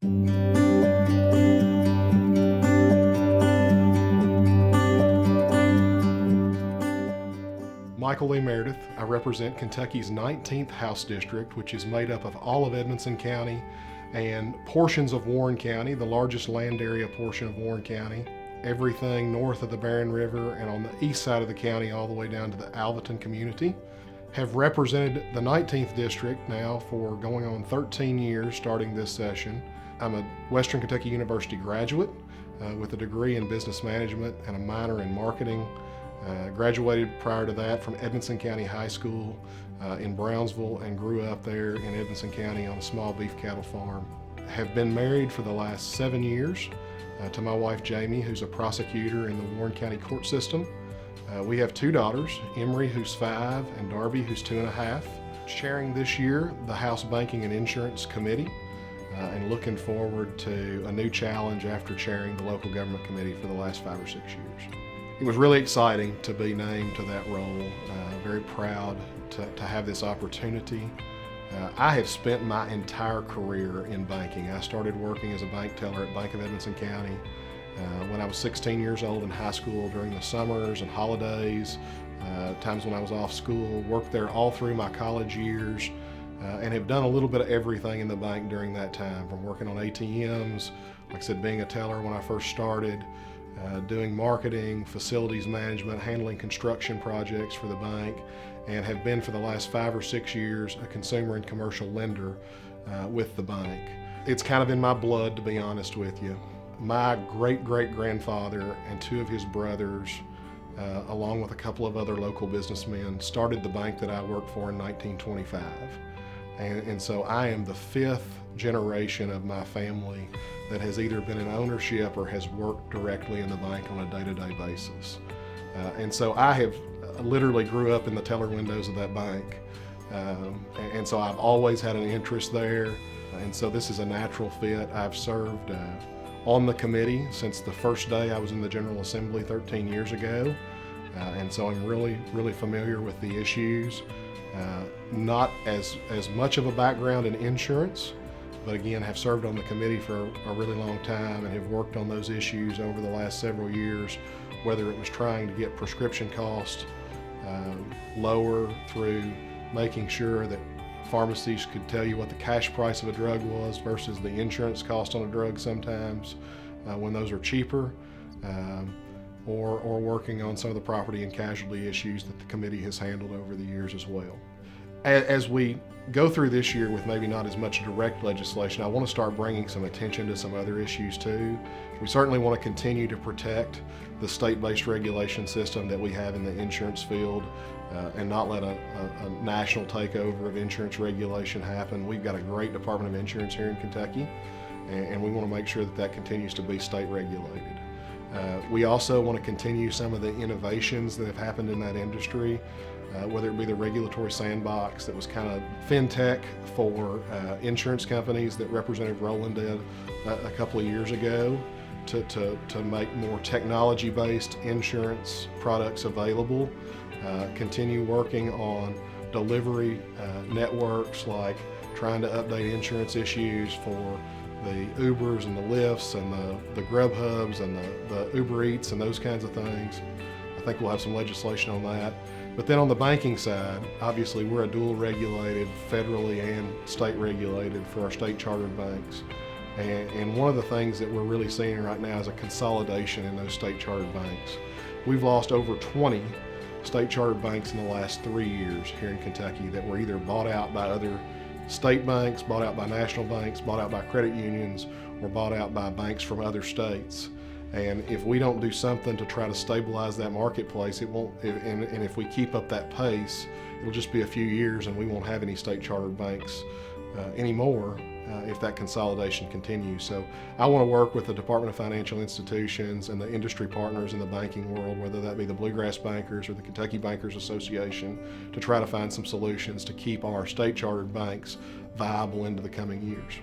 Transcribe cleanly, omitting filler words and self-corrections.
Michael Lee Meredith. I represent Kentucky's 19th House District, which is made up of all of Edmonson County and portions of Warren County, the largest land area portion of Warren County, everything north of the Barren River and on the east side of the county all the way down to the Alvaton community. Have represented the 19th District now for going on 13 years starting this session. I'm a Western Kentucky University graduate with a degree in business management and a minor in marketing. Graduated prior to that from Edmonson County High School in Brownsville and grew up there in Edmonson County on a small beef cattle farm. Have been married for the last 7 years to my wife Jamie, who's a prosecutor in the Warren County court system. We have 2 daughters, Emery, who's 5, and Darby, who's 2.5. Chairing this year the House Banking and Insurance Committee and looking forward to a new challenge after chairing the Local Government Committee for the last 5 or 6 years. It was really exciting to be named to that role. Very proud to have this opportunity. I have spent my entire career in banking. I started working as a bank teller at Bank of Edmonson County when I was 16 years old in high school during the summers and holidays, times when I was off school, worked there all through my college years, and have done a little bit of everything in the bank during that time, from working on ATMs, like I said, being a teller when I first started, doing marketing, facilities management, handling construction projects for the bank, and have been for the last 5 or 6 years a consumer and commercial lender with the bank. It's kind of in my blood, to be honest with you. My great-great-grandfather and 2 of his brothers, along with a couple of other local businessmen, started the bank that I worked for in 1925. And so I am the 5th generation of my family that has either been in ownership or has worked directly in the bank on a day-to-day basis. And so I have literally grew up in the teller windows of that bank. And so I've always had an interest there. And so this is a natural fit. I've served on the committee since the first day I was in the General Assembly 13 years ago. And so I'm really familiar with the issues. Not as much of a background in insurance, but again, have served on the committee for a really long time and have worked on those issues over the last several years, whether it was trying to get prescription costs lower through making sure that pharmacies could tell you what the cash price of a drug was versus the insurance cost on a drug sometimes when those are cheaper, or working on some of the property and casualty issues that the committee has handled over the years as well. As we go through this year with maybe not as much direct legislation, I want to start bringing some attention to some other issues too. We certainly want to continue to protect the state-based regulation system that we have in the insurance field and not let a national takeover of insurance regulation happen. We've got a great Department of Insurance here in Kentucky, and we want to make sure that that continues to be state regulated. We also want to continue some of the innovations that have happened in that industry, whether it be the regulatory sandbox that was kind of fintech for insurance companies that Representative Rowland did a couple of years ago to make more technology-based insurance products available. Continue working on delivery networks, like trying to update insurance issues for the Ubers and the Lyfts and the Grubhubs and the Uber Eats and those kinds of things. I think we'll have some legislation on that. But then on the banking side, obviously we're a dual regulated, federally and state regulated for our state chartered banks. And one of the things that we're really seeing right now is a consolidation in those state chartered banks. We've lost over 20 state chartered banks in the last 3 years here in Kentucky that were either bought out by other state banks, bought out by national banks, bought out by credit unions, or bought out by banks from other states. And if we don't do something to try to stabilize that marketplace, it won't, and if we keep up that pace, it'll just be a few years and we won't have any state chartered banks anymore if that consolidation continues. So I want to work with the Department of Financial Institutions and the industry partners in the banking world, whether that be the Bluegrass Bankers or the Kentucky Bankers Association, to try to find some solutions to keep our state chartered banks viable into the coming years.